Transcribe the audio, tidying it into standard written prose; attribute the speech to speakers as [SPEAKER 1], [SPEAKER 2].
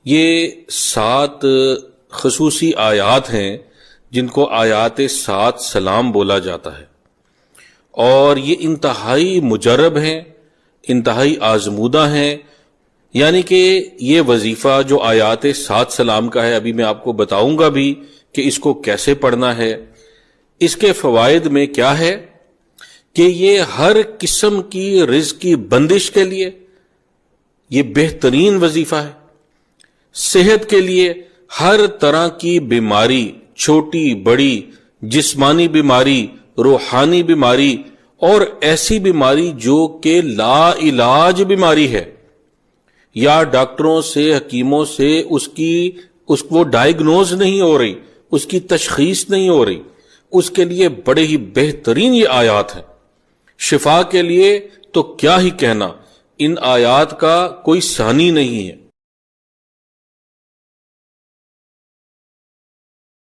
[SPEAKER 1] یہ 7 خصوصی آیات ہیں جن کو آیات 7 سلام بولا جاتا ہے، اور یہ انتہائی مجرب ہیں، انتہائی آزمودہ ہیں. یعنی کہ یہ وظیفہ جو آیات 7 سلام کا ہے، ابھی میں آپ کو بتاؤں گا بھی کہ اس کو کیسے پڑھنا ہے. اس کے فوائد میں کیا ہے کہ یہ ہر قسم کی رزق کی بندش کے لیے یہ بہترین وظیفہ ہے. صحت کے لیے ہر طرح کی بیماری، چھوٹی بڑی، جسمانی بیماری، روحانی بیماری اور ایسی بیماری جو کہ لا علاج بیماری ہے، یا ڈاکٹروں سے، حکیموں سے اس کو ڈائیگنوز نہیں ہو رہی، اس کی تشخیص نہیں ہو رہی، اس کے لیے بڑے ہی بہترین یہ آیات ہیں. شفا کے لیے تو کیا ہی کہنا، ان آیات کا کوئی ثانی نہیں ہے.